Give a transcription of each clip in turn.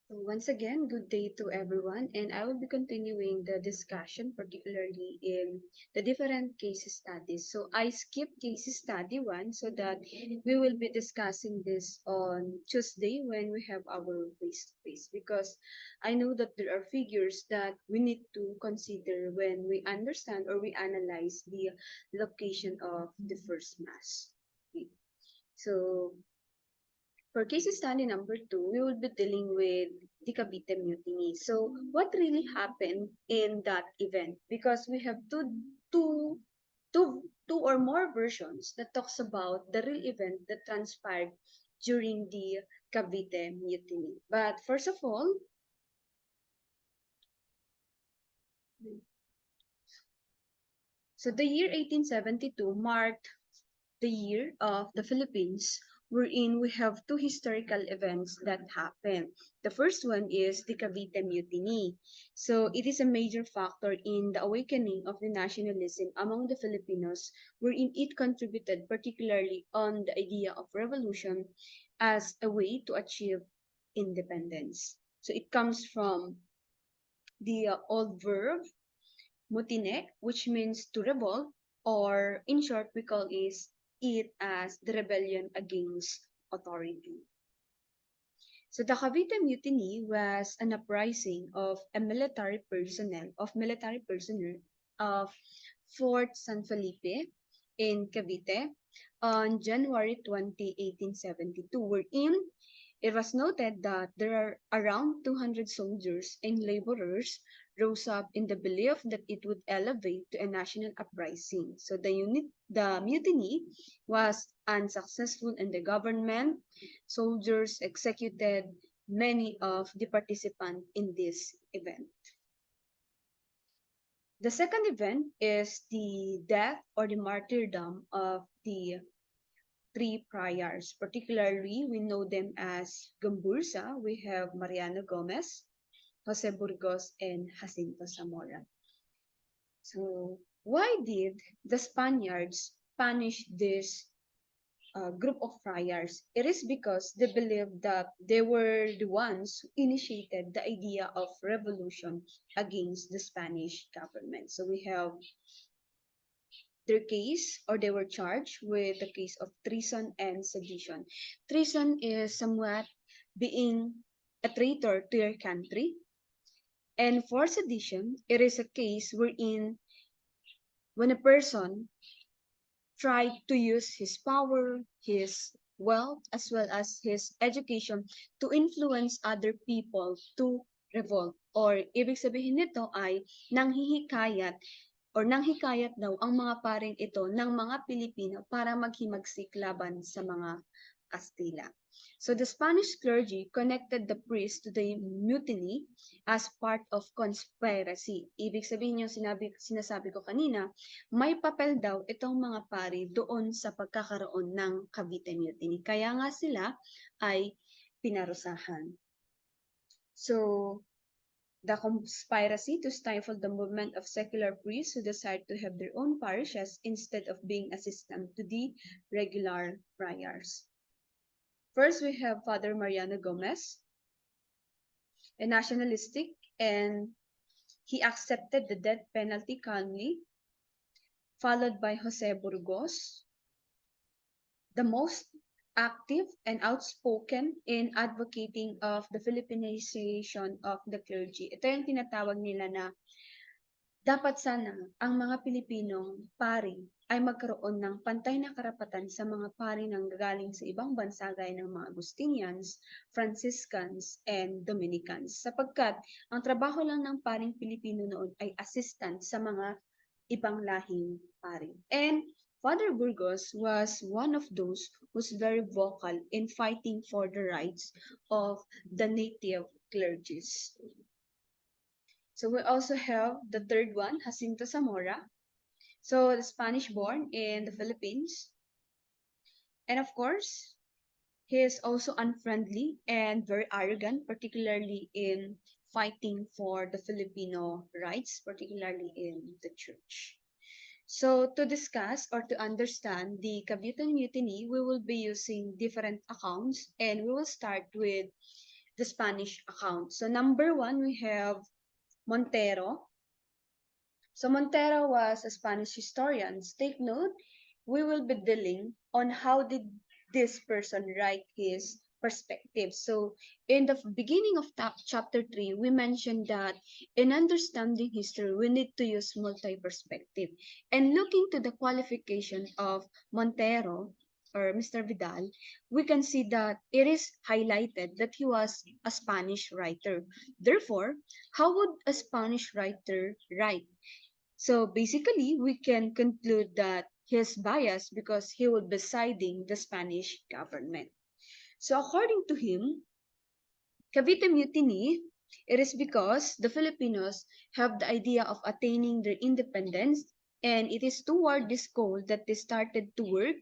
So once again, good day to everyone, and I will be continuing the discussion, particularly in the different case studies. So I skipped case study one so that we will be discussing this on Tuesday when we have our face-to-face, because I know that there are figures that we need to consider when we understand or we analyze the location of the first mass. Okay. So for case study number two, we will be dealing with the Cavite Mutiny. So, what really happened in that event? Because we have two or more versions that talks about the real event that transpired during the Cavite Mutiny. But first of all, so the year 1872 marked the year of the Philippines, wherein we have two historical events that happen. The first one is the Cavite Mutiny. So it is a major factor in the awakening of the nationalism among the Filipinos, wherein it contributed particularly on the idea of revolution as a way to achieve independence. So it comes from the old verb Mutiny, which means to revolt, or in short, we call it as the rebellion against authority. So the Cavite Mutiny was an uprising of military personnel of Fort San Felipe in Cavite on January 20, 1872, wherein it was noted that there are around 200 soldiers and laborers rose up in the belief that it would elevate to a national uprising. So the mutiny was unsuccessful, and the government soldiers executed many of the participants in this event. The second event is the death or the martyrdom of the three priors. Particularly, we know them as Gambursa. We have Mariano Gomez, Jose Burgos, and Jacinto Zamora. So, why did the Spaniards punish this group of friars? It is because they believed that they were the ones who initiated the idea of revolution against the Spanish government. So we have their case, or they were charged with the case of treason and sedition. Treason is somewhat being a traitor to your country, and for sedition, it is a case wherein when a person tried to use his power, his wealth, as well as his education to influence other people to revolt. Or ibig sabihin nito ay nanghihikayat or nanghikayat daw ang mga paring ito ng mga Pilipino para maghimagsik laban sa mga Kastila. So the Spanish clergy connected the priest to the mutiny as part of conspiracy. Ibig sabihin yung sinasabi ko kanina, may papel daw itong mga pari doon sa pagkakaroon ng Cavite Mutiny. Kaya nga sila ay pinarusahan. So, the conspiracy to stifle the movement of secular priests who desired to have their own parishes instead of being assistant to the regular friars. First, we have Father Mariano Gomez, a nationalistic, and he accepted the death penalty calmly, followed by Jose Burgos, the most active and outspoken in advocating of the Filipinization of the clergy. Ito yung tinatawag nila na dapat sana ang mga Pilipinong pari ay magkaroon ng pantay na karapatan sa mga pari nang gagaling sa ibang bansa gaya ng mga Agustinians, Franciscans, and Dominicans. Sapagkat ang trabaho lang ng paring Pilipino noon ay assistant sa mga ibang lahing pari. And Father Burgos was one of those who's very vocal in fighting for the rights of the native clergies. So we also have the third one, Jacinto Zamora. So the Spanish born in the Philippines. And of course, he is also unfriendly and very arrogant, particularly in fighting for the Filipino rights, particularly in the church. So to discuss or to understand the Cavite Mutiny, we will be using different accounts, and we will start with the Spanish account. So number one, we have Montero. So Montero was a Spanish historian. Take note, we will be dealing on how did this person write his perspective. So in the beginning of chapter 3, we mentioned that in understanding history, we need to use multi-perspective. And looking to the qualification of Montero, or Mr. Vidal, we can see that it is highlighted that he was a Spanish writer. Therefore, how would a Spanish writer write? So basically, we can conclude that he's biased because he would be siding the Spanish government. So according to him, Cavite Mutiny, it is because the Filipinos have the idea of attaining their independence, and it is toward this goal that they started to work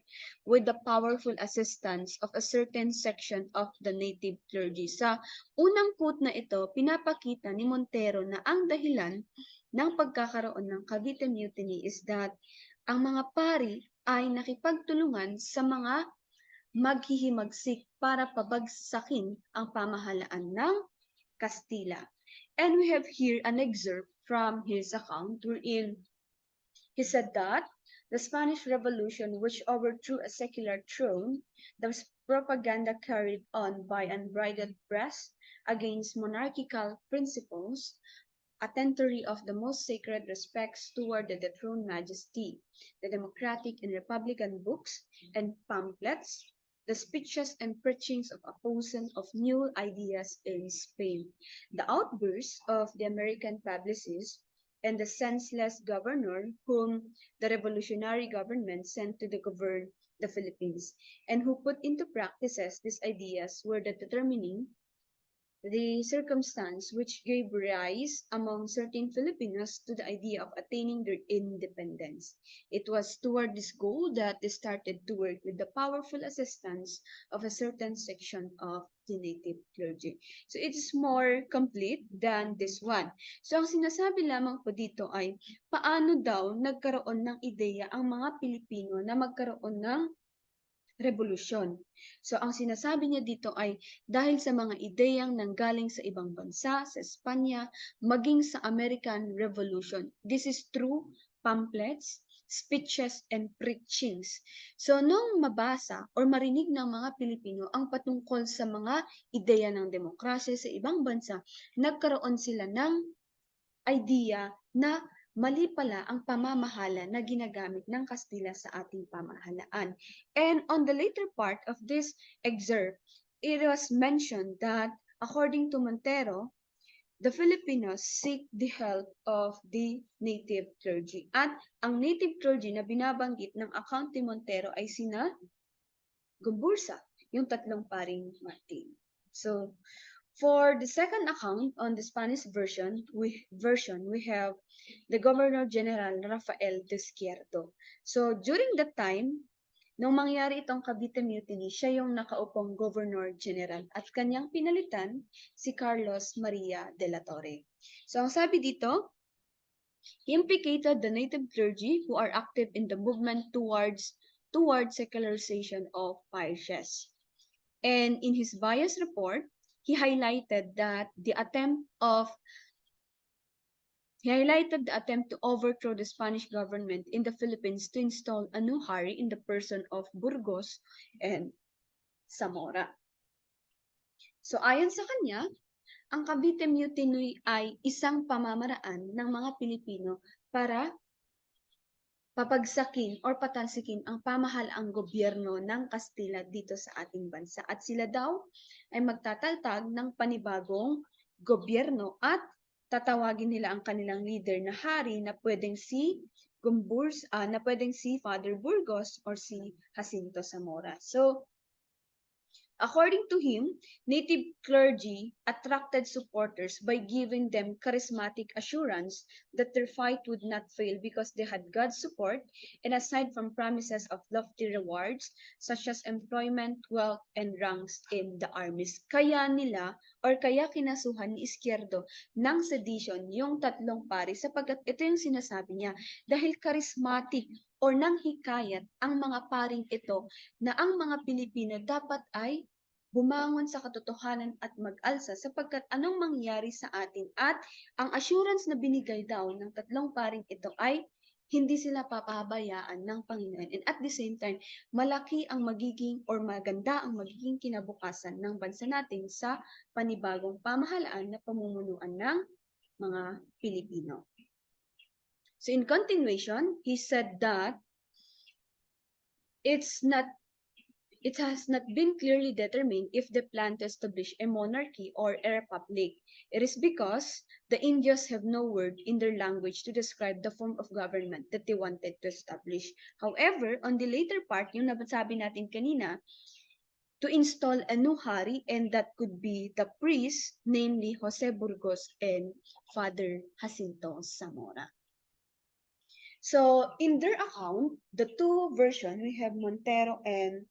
with the powerful assistance of a certain section of the native clergy. Sa unang quote na ito, pinapakita ni Montero na ang dahilan ng pagkakaroon ng Cavite Mutiny is that ang mga pari ay nakipagtulungan sa mga maghihimagsik para pabagsakin ang pamahalaan ng Kastila. And we have here an excerpt from his account wherein he said that the Spanish Revolution, which overthrew a secular throne, the propaganda carried on by unbridled press against monarchical principles, attentary of the most sacred respects toward the dethroned majesty, the democratic and republican books and pamphlets, the speeches and preachings of opposition of new ideas in Spain, the outbursts of the American publicists, and the senseless governor whom the revolutionary government sent to govern the Philippines, and who put into practices these ideas were the determining the circumstance which gave rise among certain Filipinos to the idea of attaining their independence. It was toward this goal that they started to work with the powerful assistance of a certain section of the native clergy. So it is more complete than this one. So ang sinasabi lamang po dito ay paano daw nagkaroon ng ideya ang mga Pilipino na magkaroon ng revolusyon. So ang sinasabi niya dito ay dahil sa mga ideyang nanggaling sa ibang bansa, sa Espanya, maging sa American Revolution. This is through pamphlets, speeches, and preachings. So nung mabasa or marinig ng mga Pilipino ang patungkol sa mga ideya ng demokrasya sa ibang bansa, nagkaroon sila ng idea na mali pala ang pamamahala na ginagamit ng Kastila sa ating pamahalaan. And on the later part of this excerpt, it was mentioned that according to Montero, the Filipinos seek the help of the native clergy. At ang native clergy na binabanggit ng account ni Montero ay sina Gumbursa, yung tatlong paring Martin. So, for the second account on the Spanish we have the Governor General Rafael Desquierto. So during that time, nung mangyari itong Cavite Mutiny, siya yung nakaupong Governor General at kanyang pinalitan si Carlos Maria de la Torre. So ang sabi dito, he implicated the native clergy who are active in the movement towards secularization of parishes. And in his bias report, he highlighted the attempt to overthrow the Spanish government in the Philippines to install a new hari in the person of Burgos and Zamora. So ayon sa kanya, ang Cavite Mutiny ay isang pamamaraan ng mga Pilipino para papagsakin or patalsikin ang pamahalaang gobyerno ng Kastila dito sa ating bansa. At sila daw ay magtataltag ng panibagong gobyerno at tatawagin nila ang kanilang leader na hari na pwedeng si Father Burgos or si Jacinto Zamora. So, according to him, native clergy attracted supporters by giving them charismatic assurance that their fight would not fail because they had God's support, and aside from promises of lofty rewards such as employment, wealth, and ranks in the armies. Kaya kinasuhan ni Izquierdo ng sedition yung tatlong pari sapagkat ito yung sinasabi niya dahil charismatic or nang hikayat ang mga paring ito na ang mga Pilipino dapat ay bumangon sa katotohanan at mag-alsa sapagkat anong mangyari sa atin at ang assurance na binigay daw ng tatlong paring ito ay hindi sila papabayaan ng Panginoon. And at the same time, malaki ang magiging or maganda ang magiging kinabukasan ng bansa natin sa panibagong pamahalaan na pamumunuan ng mga Pilipino. So in continuation, he said that it has not been clearly determined if they plan to establish a monarchy or a republic. It is because the Indians have no word in their language to describe the form of government that they wanted to establish. However, on the later part, yung nasabi natin kanina, to install a new hari, and that could be the priest, namely Jose Burgos and Father Jacinto Zamora. So, in their account, the two versions, we have Montero and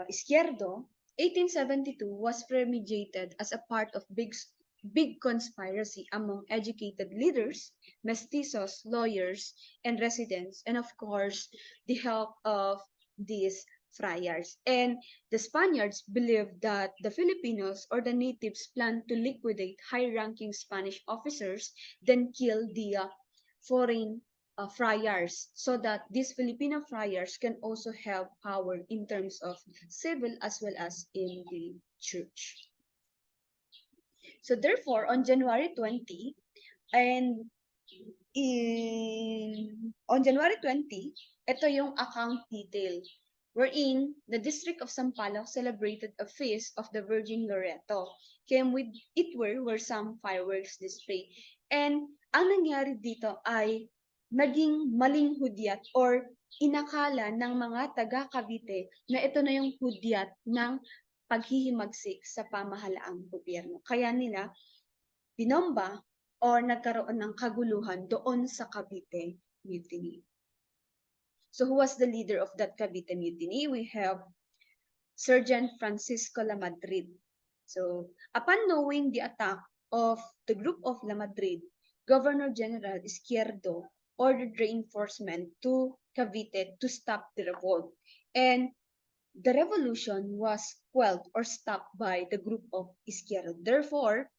Izquierdo, 1872 was premeditated as a part of big conspiracy among educated leaders, mestizos, lawyers, and residents, and of course, the help of these friars. And the Spaniards believed that the Filipinos or the natives planned to liquidate high-ranking Spanish officers, then kill the foreign friars, so that these Filipino friars can also have power in terms of civil as well as in the church. So therefore, on January 20, and on January 20, ito yung account detail wherein the district of Sampaloc celebrated a feast of the Virgin Loreto. Came with it were some fireworks display. And ang nangyari dito ay naging maling hudyat or inakala ng mga taga Cavite na ito na yung hudyat ng paghihimagsik sa pamahalaang gobyerno. Kaya nila binomba or nagkaroon ng kaguluhan doon sa Cavite Mutiny. So who was the leader of that Cavite Mutiny? We have Sergeant Francisco Lamadrid. So upon knowing the attack of the group of Lamadrid, Governor General Izquierdo ordered reinforcement to Cavite to stop the revolt. And the revolution was quelled or stopped by the group of Izquierdo. Therefore,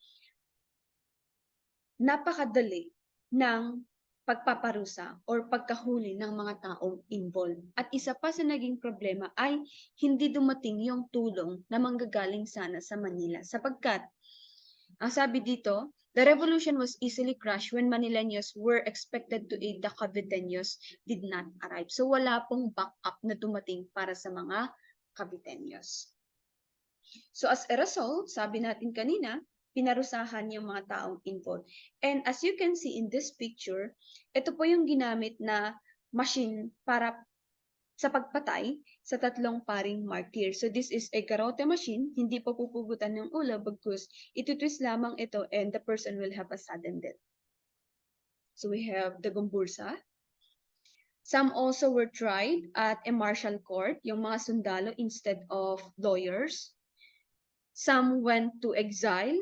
napakadali ng pagpaparusa or pagkahuli ng mga taong involved. At isa pa sa naging problema ay hindi dumating yung tulong na manggagaling sana sa Manila sapagkat ang sabi dito, the revolution was easily crushed when Manileños were expected to aid the Caviteños did not arrive. So wala pong backup na dumating para sa mga Caviteños. So as a result, sabi natin kanina, pinarusahan yung mga taong involved. And as you can see in this picture, ito po yung ginamit na machine para sa pagpatay sa tatlong paring martyr. So this is a garrote machine, hindi po pupugutan ng ulo bagkus itutwist lamang ito and the person will have a sudden death. So we have the Gombursa. Some also were tried at a martial court, yung mga sundalo instead of lawyers. Some went to exile.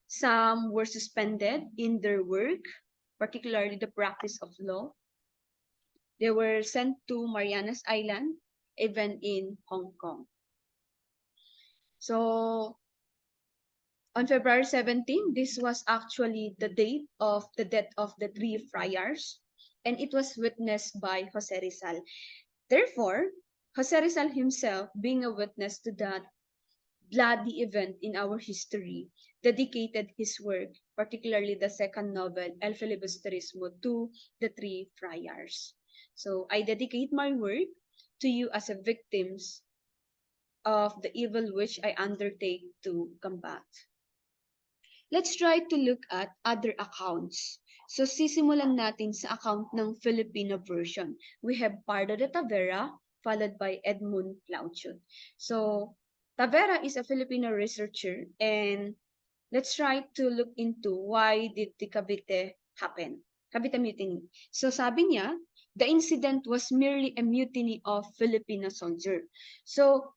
Some were suspended in their work, particularly the practice of law. They were sent to Marianas Island, even in Hong Kong. So, on February 17, this was actually the date of the death of the three friars, and it was witnessed by Jose Rizal. Therefore, Jose Rizal himself, being a witness to that bloody event in our history, dedicated his work, particularly the second novel, El Filibusterismo, to the three friars. So I dedicate my work to you as a victims of the evil which I undertake to combat. Let's try to look at other accounts. So sisimulan natin sa account ng Filipino version. We have Pardo de Tavera, followed by Edmund Plauchut. So Tavera is a Filipino researcher, and let's try to look into why did the Cavite happen, Cavite Mutiny. So sabi niya, the incident was merely a mutiny of Filipino soldiers. So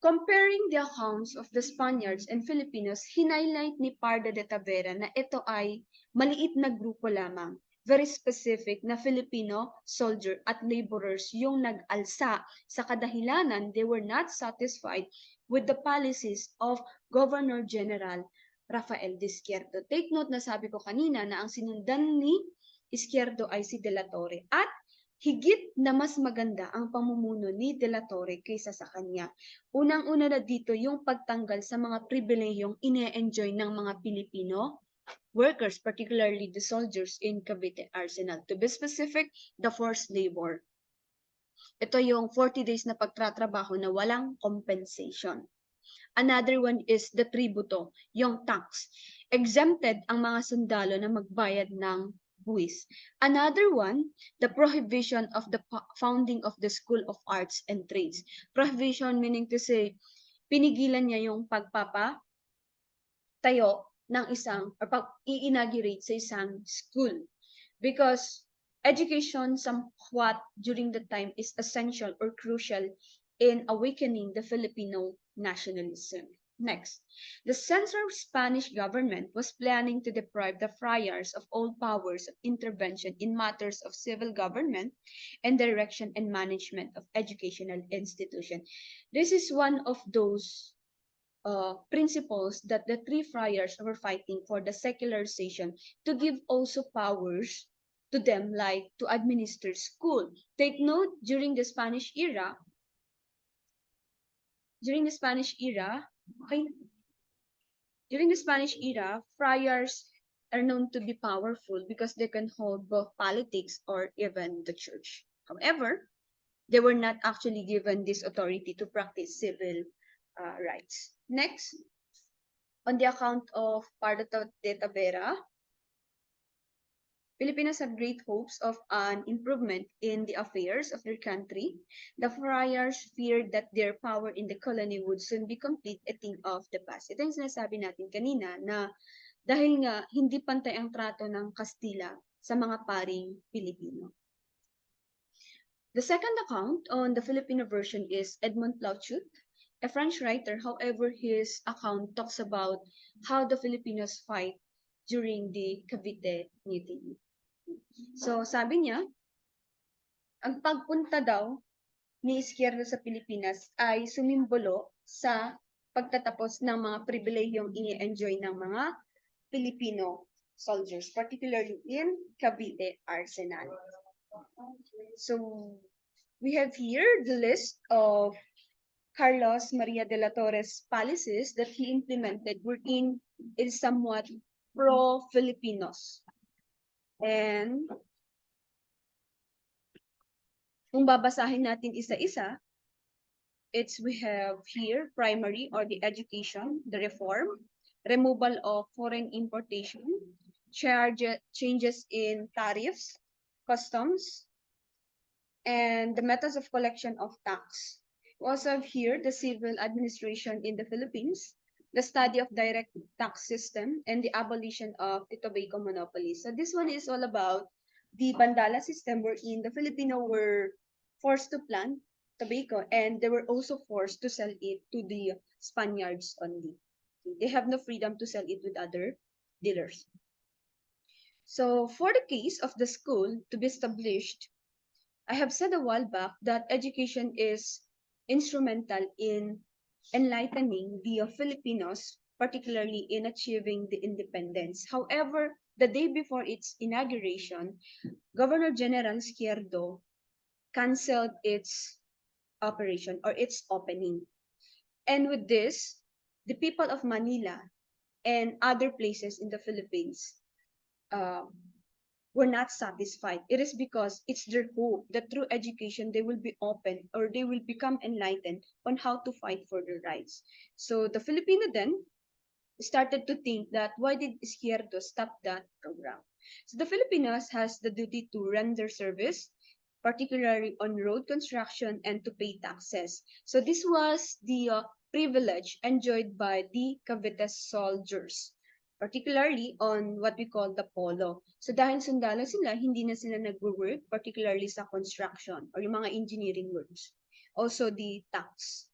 comparing the accounts of the Spaniards and Filipinos, hinighlight ni Pardo de Tavera na ito ay maliit na grupo lamang. very specific na Filipino soldier at laborers yung nag-alsa sa kadahilanan they were not satisfied with the policies of Governor General Rafael de Izquierdo. Take note na sabi ko kanina na ang sinundan ni Izquierdo ay si De La Torre at higit na mas maganda ang pamumuno ni De La Torre kaysa sa kanya. Unang-una na dito yung pagtanggal sa mga pribilehiyong ine-enjoy ng mga Pilipino workers, particularly the soldiers in Cavite Arsenal. To be specific, the forced labor. Ito yung 40 days na pagtatrabaho na walang compensation. Another one is the tributo, yung tax. Exempted ang mga sundalo na magbayad ng buwis. Another one, the prohibition of the founding of the School of Arts and Trades. Prohibition meaning to say, pinigilan niya yung pagpapatayo ng isang, or pag-i-inaugurate sa isang school. Because education somewhat during the time is essential or crucial in awakening the Filipino nationalism. Next, the Central Spanish government was planning to deprive the friars of all powers of intervention in matters of civil government and direction and management of educational institutions. This is one of those principles that the three friars were fighting for the secularization to give also powers to them like to administer school. Take note, during the Spanish era, okay, during the Spanish era, friars are known to be powerful because they can hold both politics or even the church. However, they were not actually given this authority to practice civil rights. Next, on the account of Pardo de Tavera, Filipinos had great hopes of an improvement in the affairs of their country. The friars feared that their power in the colony would soon be complete, a thing of the past. Ito yung sinasabi natin kanina na dahil nga hindi pantay ang trato ng Kastila sa mga paring Pilipino. The second account on the Filipino version is Edmond Plauchut, a French writer. However, his account talks about how the Filipinos fight during the Cavite Mutiny. So, sabi niya, ang pagpunta daw ni Izquierdo sa Pilipinas ay sumimbolo sa pagtatapos ng mga pribilehiyong ini-enjoy ng mga Filipino soldiers, particularly in Cavite Arsenal. So, we have here the list of Carlos Maria de la Torre's policies that he implemented wherein is somewhat pro-Filipinos. And kung babasahin natin isa-isa, we have here primary or the education, the reform, removal of foreign importation, changes in tariffs, customs, and the methods of collection of tax. We also have here the civil administration in the Philippines, the study of direct tax system, and the abolition of the tobacco monopoly. So this one is all about the Bandala system wherein the Filipino were forced to plant tobacco and they were also forced to sell it to the Spaniards only. They have no freedom to sell it with other dealers. So for the case of the school to be established, I have said a while back that education is instrumental in enlightening the Filipinos, particularly in achieving the independence. However, the day before its inauguration, Governor General Izquierdo canceled its operation or its opening. And with this, the people of Manila and other places in the Philippines were not satisfied. It is because it's their hope that through education they will be open or they will become enlightened on how to fight for their rights. So the Filipino then started to think that why did Izquierdo stop that program? So the Filipinos has the duty to render service, particularly on road construction and to pay taxes. So this was the privilege enjoyed by the Cavite soldiers, particularly on what we call the polo. So dahil sundalo sila, hindi na sila nag-work, particularly sa construction or yung mga engineering works. Also the tax.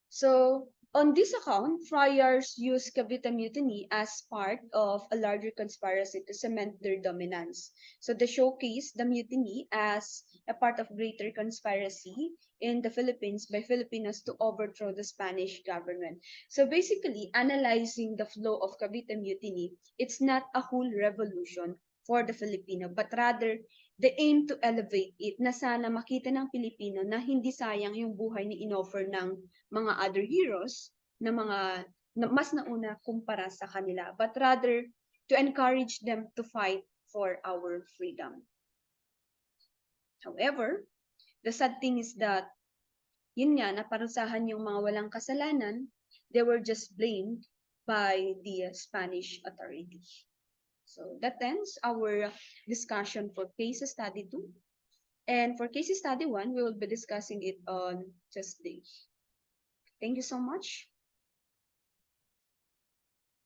So On this account, friars used Cavite Mutiny as part of a larger conspiracy to cement their dominance. So they showcase the mutiny as a part of greater conspiracy in the Philippines by Filipinos to overthrow the Spanish government. So basically, analyzing the flow of Cavite Mutiny, it's not a whole revolution for the Filipino, but rather they aim to elevate it na sana makita ng Pilipino na hindi sayang yung buhay ni inoffer ng mga other heroes na mga na mas nauna kumpara sa kanila, but rather to encourage them to fight for our freedom. However, the sad thing is that yun nga, naparusahan yung mga walang kasalanan, they were just blamed by the Spanish authority. So that ends our discussion for case study 2. And for case study 1, we will be discussing it on Tuesday. Thank you so much.